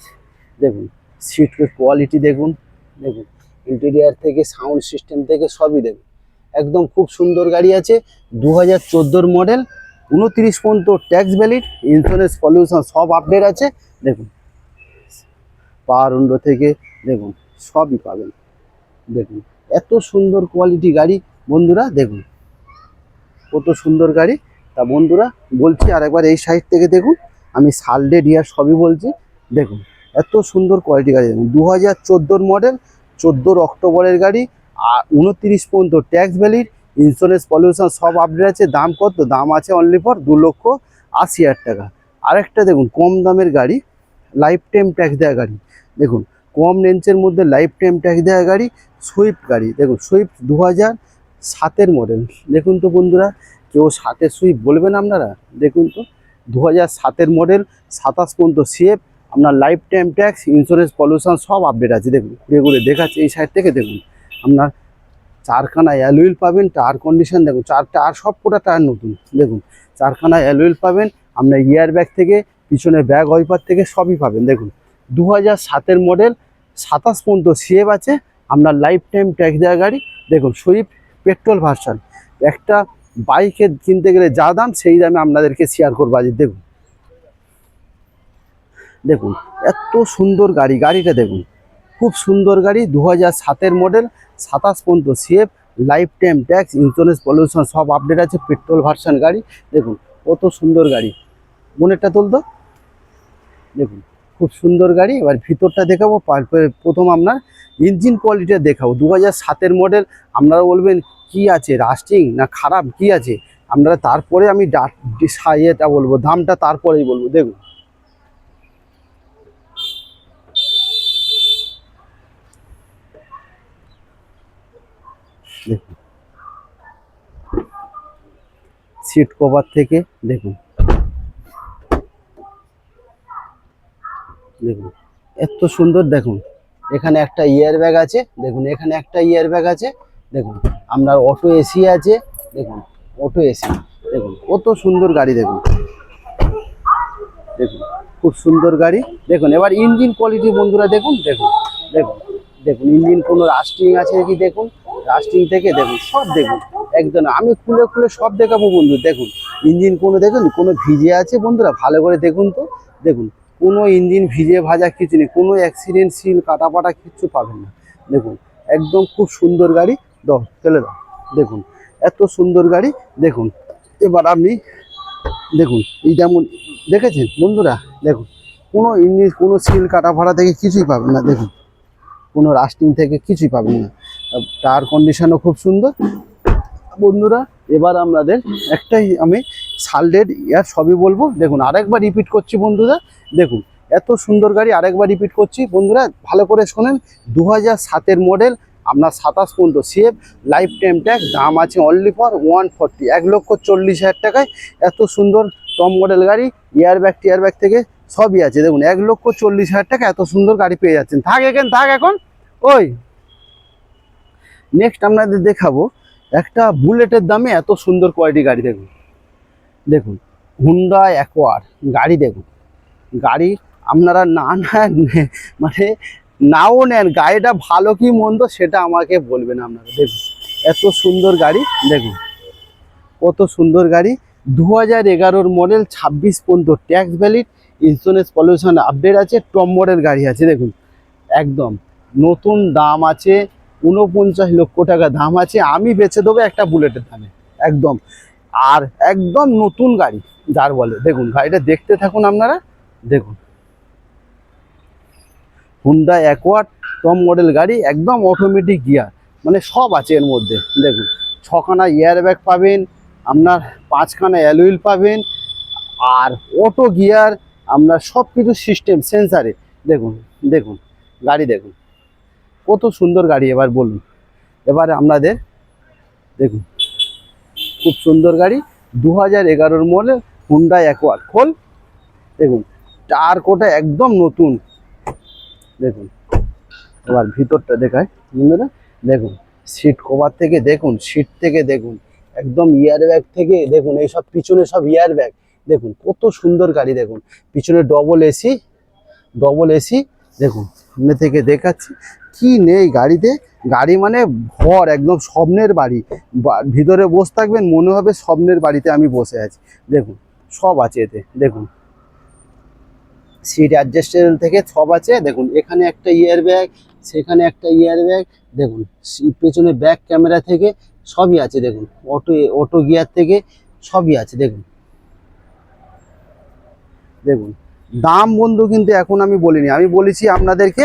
দেখুন সিটের কোয়ালিটি দেখুন। দেখুন ইন্টেরিয়ার থেকে, সাউন্ড সিস্টেম থেকে সবই দেখুন, একদম খুব সুন্দর গাড়ি আছে। 2014 মডেল, 29 পর্যন্ত ট্যাক্স ভ্যালিড, ইন্স্যুরেন্স পলিউশন সব আপডেট আছে। দেখুন পাওয়ার উইন্ডো থেকে দেখুন সবই পাবেন। দেখুন এত সুন্দর কোয়ালিটি গাড়ি বন্ধুরা। দেখুন কত সুন্দর গাড়ি। তা বন্ধুরা বলছি আরেকবার এই সাইড থেকে দেখুন, আমি সালডে ডিয়ার সবই বলছি। দেখুন এত সুন্দর কোয়ালিটি গাড়ি। দেখুন 2014 মডেল, 14 অক্টোবরের গাড়ি, আর 29 পর্যন্ত ট্যাক্স ভ্যালিড, ইন্স্যুরেন্স পলিউশন সব আপডেট আছে। দাম কত? দাম আছে অনলি ফর 2,80,000 টাকা। আরেকটা দেখুন কম দামের গাড়ি, লাইফ টাইম ট্যাক্স দেওয়া গাড়ি। দেখুন কম রেঞ্জের মধ্যে লাইফ টাইম ট্যাক্স দেওয়া গাড়ি, সুইফট গাড়ি। দেখুন সুইফট 7-এর মডেল। দেখুন তো বন্ধুরা, কেউ 7-এর সুইপ বলবেন আপনারা? দেখুন তো 2007-এর মডেল, 27 পর্যন্ত সিএফ, আপনার life time tax, insurance, pollution সব আপডেট আছে। দেখুন ঘুরে ঘুরে দেখাচ্ছে এই সাইড থেকে। দেখুন আপনার চারখানা অ্যালুইল পাবেন, টায়ার কন্ডিশন দেখুন, টায়ার সব কটা টায়ার নতুন। দেখুন চারখানা অ্যালুইল পাবেন, আপনার ইয়ার ব্যাগ থেকে পিছনে ব্যাগ ওয়াইপার থেকে সবই পাবেন। দেখুন 2007-এর মডেল, 27 পর্যন্ত সিএফ আছে, আপনার লাইফ টাইম ট্যাক্স দেওয়া গাড়ি। দেখুন সুইফট পেট্রোল ভার্সন, একটা বাইকে কিনতে গেলে যা দাম সেই দামে আপনাদেরকে শেয়ার করবো আজ। দেখুন দেখুন এত সুন্দর গাড়ি, গাড়িটা দেখুন খুব সুন্দর গাড়ি। 2007-এর মডেল, 27 পর্যন্ত CF, life time tax, insurance, pollution সব আপডেট আছে, পেট্রোল ভার্সন গাড়ি। দেখুন কত সুন্দর গাড়ি, মনেরটা তুলতো। দেখুন খুব সুন্দর গাড়ি। এবার ভিতরটা দেখাবো, প্রথম আপনার ইঞ্জিন কোয়ালিটিটা দেখাবো। 2007-এর মডেল, আপনারা বলবেন কি আছে রাস্টিং না খারাপ কি আছে, আপনারা তারপরে আমি ইয়েটা বলবো, দামটা তারপরেই বলবো। দেখুন দেখুন সিট কভার থেকে দেখুন, দেখুন এত সুন্দর। দেখুন এখানে একটা ইয়ার ব্যাগ আছে, দেখুন এখানে একটা ইয়ার ব্যাগ আছে। দেখুন আপনার অটো এসি আছে, দেখুন অটো এসি। দেখুন কত সুন্দর গাড়ি, দেখুন দেখুন খুব সুন্দর গাড়ি। দেখুন এবার ইঞ্জিন কোয়ালিটি বন্ধুরা দেখুন, দেখুন দেখুন দেখুন ইঞ্জিন কোনো রাস্টিং আছে কি দেখুন, রাস্টিং থেকে দেখুন সব দেখুন একদম। আমি খুলে খুলে সব দেখাবো বন্ধু। দেখুন ইঞ্জিন কোনো দেখুন কোনো ভিজে আছে বন্ধুরা, ভালো করে দেখুন তো। দেখুন কোনো ইঞ্জিন ভিজে ভাজা কিছু নেই, কোনো অ্যাক্সিডেন্ট সিল কাটা পাটা কিচ্ছু পাবেন না। দেখুন একদম খুব সুন্দর গাড়ি। দাও ফেলে দাও। দেখুন এত সুন্দর গাড়ি। দেখুন এবার আপনি দেখুন এই যেমন দেখেছেন বন্ধুরা, দেখুন কোনো ইঞ্জিন কোনো সিল কাটা ফাটা থেকে কিছুই পাবেন না। দেখুন কোনো রাস্টিং থেকে কিছুই পাবেন না, টায়ার কন্ডিশনও খুব সুন্দর বন্ধুরা। এবার আপনাদের একটাই আমি সালডেড ইয়ার সবই বলবো। দেখুন আরেকবার রিপিট করছি বন্ধুরা, দেখুন এত সুন্দর গাড়ি আরেকবার রিপিট করছি বন্ধুরা, ভালো করে শোনেন। 2007-এর মডেল, আপনার 27 পর্যন্ত সিএফ, লাইফ টাইম ট্যাক্স, দাম আছে অনলি ফর 140, 1,40,000 টাকায়। এত সুন্দর টপ মডেল গাড়ি, এয়ারব্যাগ টিয়ারব্যাগ থেকে সবই আছে। দেখুন 1,40,000 টাকা এত সুন্দর গাড়ি পেয়ে যাচ্ছেন। থাক এখন ওই নেক্সট আপনাদের দেখাবো একটা বুলেটের দামে এত সুন্দর কোয়ালিটি গাড়ি। দেখুন দেখুন হুন্ডা অ্যাকোয়ার্ড গাড়ি। দেখুন গাড়ি আপনারা না মানে নাও নেন, গাড়িটা ভালো কি মন্দ সেটা আমাকে বলবেন আপনারা। দেখুন এত সুন্দর গাড়ি, দেখুন কত সুন্দর গাড়ি। 2011-র মডেল, 26 পর্যন্ত tax valid, insurance pollution update আছে, টপ মডেল গাড়ি আছে। দেখুন একদম নতুন, দাম আছে 49 লক্ষ টাকা দাম আছে। আমি বেচে দেবো একটা বুলেটের দামে একদম, আর একদম নতুন গাড়ি যার বলে। দেখুন গাড়িটা দেখতে থাকুন আপনারা। দেখুন হুন্ডা অ্যাকোয়ার্ড টপ মডেল গাড়ি, একদম অটোমেটিক গিয়ার, মানে সব আছে এর মধ্যে। দেখুন 6খানা এয়ার ব্যাগ পাবেন, আপনার 5খানা অ্যালুইল পাবেন, আর অটো গিয়ার, আপনার সব কিছু সিস্টেম সেন্সারে। দেখুন দেখুন গাড়ি দেখুন কত সুন্দর গাড়ি। এবার বলুন, এবার আপনাদের দেখুন খুব সুন্দর গাড়ি। 2011-র মডেল হুন্ডা অ্যাকোয়ার্ড। খোল। দেখুন টায়ার কোটা একদম নতুন। দেখুন এবার ভিতরটা দেখায় বন্ধুরা। দেখুন সিট কভার থেকে দেখুন, সিট থেকে দেখুন, একদম ইয়ার ব্যাগ থেকে দেখুন, এইসব পিছনে সব ইয়ার ব্যাগ। দেখুন কত সুন্দর গাড়ি। দেখুন পিছনে ডবল এসি, ডবল এসি। দেখুন সামনে থেকে দেখাচ্ছি কি নেই গাড়িতে। গাড়ি মানে ঘর, একদম স্বপ্নের বাড়ি। ভিতরে বসে থাকবেন মনে হবে স্বপ্নের বাড়িতে আমি বসে আছি। দেখুন সব আছে এতে। দেখুন সিট অ্যাডজাস্টেবল থেকে সব আছে। দেখুন এখানে একটা ইয়ার ব্যাগ, সেখানে একটা ইয়ার ব্যাগ। দেখুন পেছনে ব্যাক ক্যামেরা থেকে সবই আছে। দেখুন অটো গিয়ার থেকে সবই আছে। দেখুন দেখুন দাম বন্ধু কিন্তু এখন আমি বলিনি, আমি বলেছি আপনাদেরকে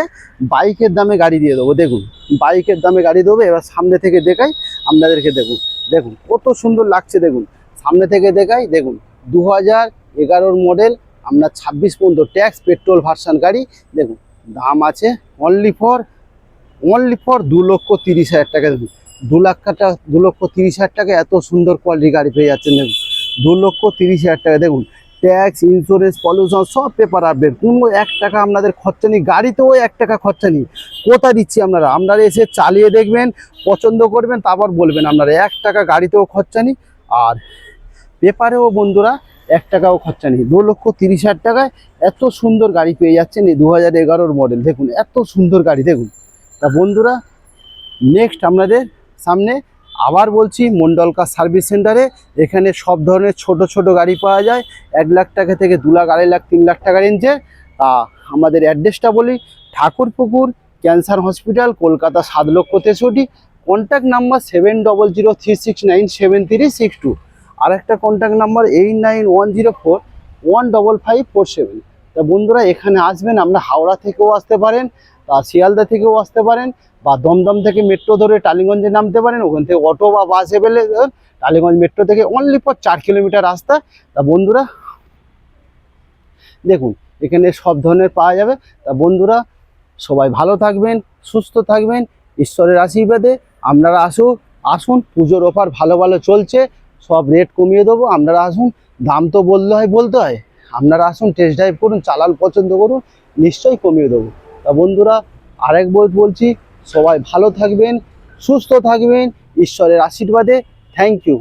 বাইকের দামে গাড়ি দিয়ে দেবো। দেখুন বাইকের দামে গাড়ি দেবো। এবার সামনে থেকে দেখাই আপনাদেরকে। দেখুন দেখুন কত সুন্দর লাগছে। দেখুন সামনে থেকে দেখাই। দেখুন 2011-র মডেল, আপনার 26 পর্যন্ত ট্যাক্স, পেট্রোল ভার্সন গাড়ি। দেখুন দাম আছে অনলি ফর 2,30,000 টাকা। দেখুন 2,30,000 টাকা এত সুন্দর কোয়ালিটি গাড়ি পেয়ে যাচ্ছেন। দেখুন 2,30,000 টাকা। দেখুন ট্যাক্স, ইন্স্যুরেন্স, পলিউশন সব পেপার আপডেট, কোনো 1 টাকা আপনাদের খরচা নেই, গাড়িতেও 1 টাকা খরচা নেই। কোথা দিচ্ছি আপনারা এসে চালিয়ে দেখবেন, পছন্দ করবেন, তারপর বলবেন। আপনারা 1 টাকা গাড়িতেও খরচা নেই, আর পেপারেও বন্ধুরা 1 টাকাও খরচা নেই। 2,30,000 টাকায় এত সুন্দর গাড়ি পেয়ে যাচ্ছেন। এই 2011 মডেল, দেখুন এত সুন্দর গাড়ি। দেখুন তা বন্ধুরা, নেক্সট আপনাদের সামনে আবার বলছি, মন্ডলকা সার্ভিস সেন্টারে এখানে সব ধরনের ছোট ছোট গাড়ি পাওয়া যায়। 1 লাখ টাকা থেকে 2 লাখ, 2.5 লাখ, 3 লাখ টাকা রেঞ্জে। আমাদের অ্যাড্রেসটা বলি, Thakurpukur cancer hospital, Kolkata 7,63,000। Contact number 7003697362। আর একটা কন্ট্যাক্ট নাম্বার 8910415547। তা বন্ধুরা, এখানে আসবেন, আমরা হাওড়া থেকেও আসতে পারেন, শিয়ালদা থেকেও আসতে পারেন, বা দমদম থেকে মেট্রো ধরে টালিগঞ্জে নামতে পারেন। ওখান থেকে অটো বা বাস এভেলে, টালিগঞ্জ মেট্রো থেকে অনলি ফর 4 কিলোমিটার রাস্তা। তা বন্ধুরা দেখুন, এখানে সব ধরনের পাওয়া যাবে। তা বন্ধুরা, সবাই ভালো থাকবেন, সুস্থ থাকবেন, ঈশ্বরের আশীর্বাদে। আপনারা আসুন, পুজোর অফার ভালো ভালো চলছে, সব রেট কমিয়ে দেবো। আপনারা আসুন, দাম তো বলতে হয়। আপনারা আসুন, টেস্ট ড্রাইভ করুন, চালান, পছন্দ করুন, নিশ্চয়ই কমিয়ে দেবো। তা বন্ধুরা, আরেকবার বলছি, সবাই ভালো থাকবেন, সুস্থ থাকবেন, ঈশ্বরের আশীর্বাদে। Thank you.